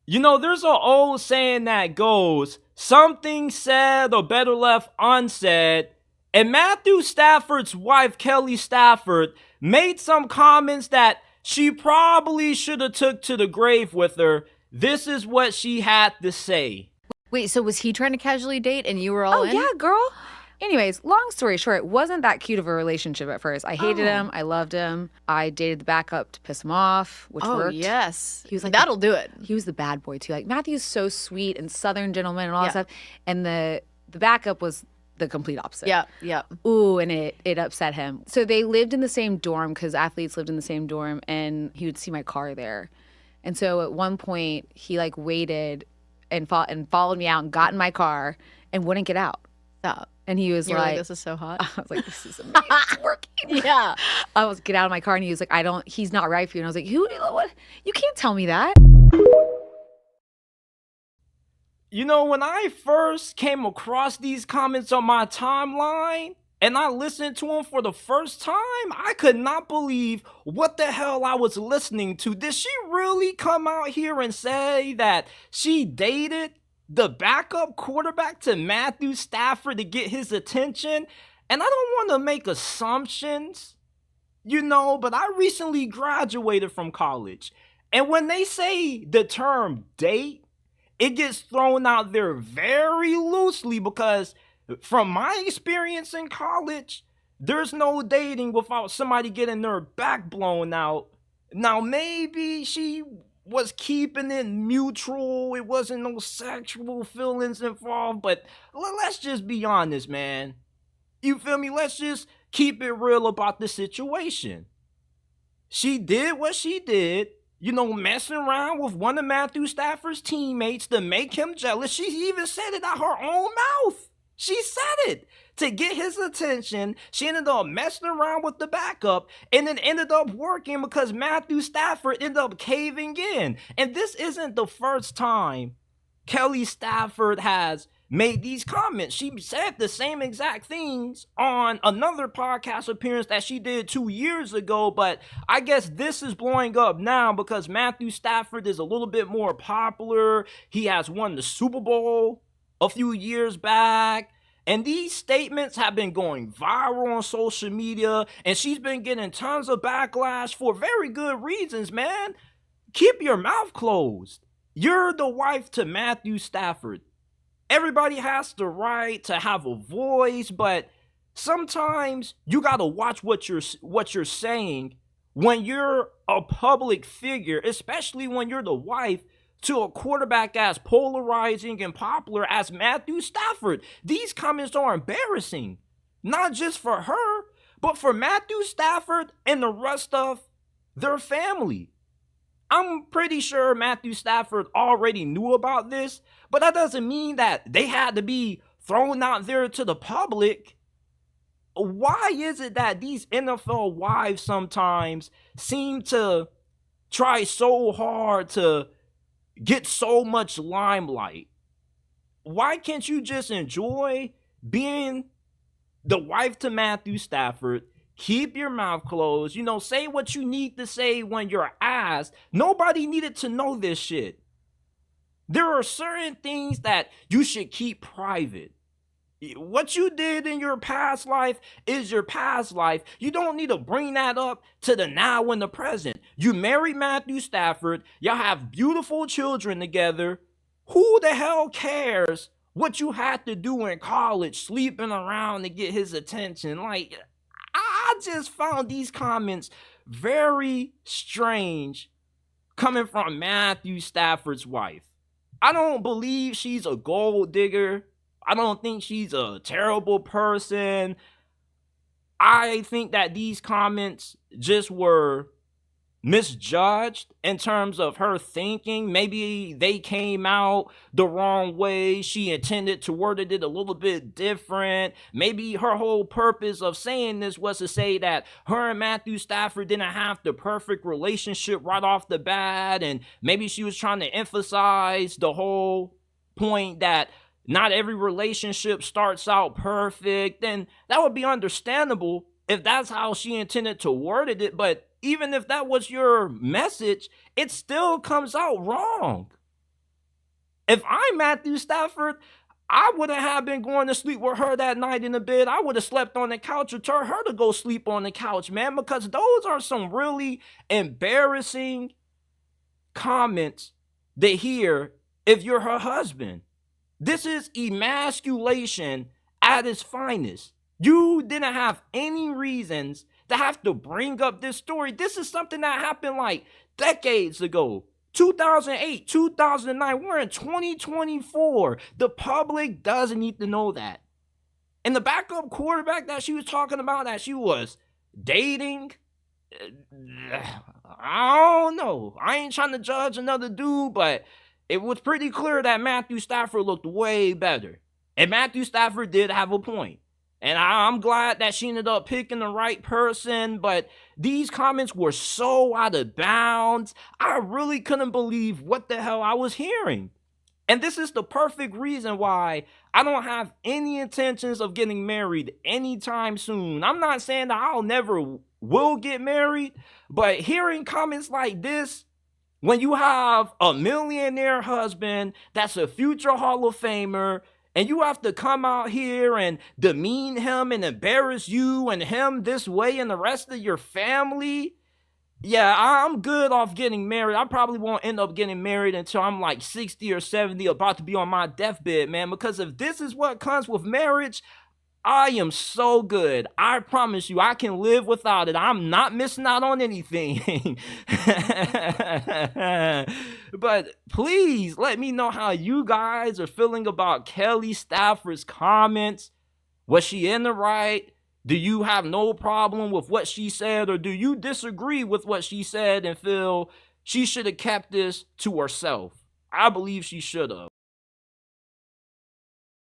You know, there's an old saying that goes, something said or better left unsaid. And Matthew Stafford's wife, Kelly Stafford, made some comments that she probably should have took to the grave with her. This is what she had to say. Wait, so was he trying to casually date and you were all in? Oh, yeah, girl. Anyways, long story short, it wasn't that cute of a relationship at first. I hated him. I loved him. I dated the backup to piss him off, which Oh, worked. yes. He was like, that'll do it. He was the bad boy, too. Like, Matthew's so sweet and Southern gentleman and all Yeah. that stuff. And the backup was the complete opposite. Yeah. Ooh, and it upset him. So they lived in the same dorm because athletes lived in the same dorm, and he would see my car there. And so at one point, he like waited and followed me out and got in my car and wouldn't get out. Stop. And he was You're like, like, this is so hot. I was like, this is amazing. It's working. Yeah. I was get out of my car, and he was like, he's not right for you. And I was like, what? You can't tell me that. You know, when I first came across these comments on my timeline and I listened to them for the first time, I could not believe what the hell I was listening to. Did she really come out here and say that she dated the backup quarterback to Matthew Stafford to get his attention? And I don't want to make assumptions, but I recently graduated from college. And when they say the term date, it gets thrown out there very loosely because from my experience in college, there's no dating without somebody getting their back blown out. Now, maybe she was keeping it mutual. It wasn't no sexual feelings involved, but let's just be honest, man. You feel me? Let's just keep it real about the situation. She did what she did, messing around with one of Matthew Stafford's teammates to make him jealous. She even said it out her own mouth. She said it to get his attention. She ended up messing around with the backup, and it ended up working because Matthew Stafford ended up caving in. And this isn't the first time Kelly Stafford has made these comments. She said the same exact things on another podcast appearance that she did 2 years ago, but I guess this is blowing up now because Matthew Stafford is a little bit more popular. He has won the Super Bowl a few years back, and these statements have been going viral on social media, and she's been getting tons of backlash for very good reasons, man. Keep your mouth closed. You're the wife to Matthew Stafford. Everybody has the right to have a voice, but sometimes you gotta watch what you're saying when you're a public figure, especially when you're the wife to a quarterback as polarizing and popular as Matthew Stafford. These comments are embarrassing, not just for her, but for Matthew Stafford and the rest of their family. I'm pretty sure Matthew Stafford already knew about this, but that doesn't mean that they had to be thrown out there to the public. Why is it that these NFL wives sometimes seem to try so hard to get so much limelight? Why can't you just enjoy being the wife to Matthew Stafford? Keep your mouth closed. Say what you need to say when you're asked. Nobody needed to know this shit. There are certain things that you should keep private. What you did in your past life is your past life. You don't need to bring that up to the now and the present. You married Matthew Stafford. Y'all have beautiful children together. Who the hell cares what you had to do in college, sleeping around to get his attention? Like, I just found these comments very strange coming from Matthew Stafford's wife. I don't believe she's a gold digger. I don't think she's a terrible person. I think that these comments just were misjudged in terms of her thinking. Maybe they came out the wrong way. She intended to word it a little bit different. Maybe her whole purpose of saying this was to say that her and Matthew Stafford didn't have the perfect relationship right off the bat, and maybe she was trying to emphasize the whole point that not every relationship starts out perfect. Then that would be understandable if that's how she intended to word it, but even if that was your message, it still comes out wrong. If I'm Matthew Stafford, I wouldn't have been going to sleep with her that night in the bed. I would have slept on the couch or told her to go sleep on the couch, man, because those are some really embarrassing comments to hear if you're her husband. This is emasculation at its finest. You didn't have any reasons to have to bring up this story. This is something that happened like decades ago. 2008, 2009, we're in 2024. The public doesn't need to know that. And the backup quarterback that she was talking about that she was dating, I don't know. I ain't trying to judge another dude, but it was pretty clear that Matthew Stafford looked way better. And Matthew Stafford did have a point. And I'm glad that she ended up picking the right person, but these comments were so out of bounds. I really couldn't believe what the hell I was hearing. And this is the perfect reason why I don't have any intentions of getting married anytime soon. I'm not saying that I'll never will get married, but hearing comments like this, when you have a millionaire husband that's a future Hall of Famer, and you have to come out here and demean him and embarrass you and him this way and the rest of your family, yeah, I'm good off getting married. I probably won't end up getting married until I'm like 60 or 70, about to be on my deathbed, man, because if this is what comes with marriage, I am so good. I promise you, I can live without it. I'm not missing out on anything. But please let me know how you guys are feeling about Kelly Stafford's comments. Was she in the right? Do you have no problem with what she said, or do you disagree with what she said and feel she should have kept this to herself? I believe she should have.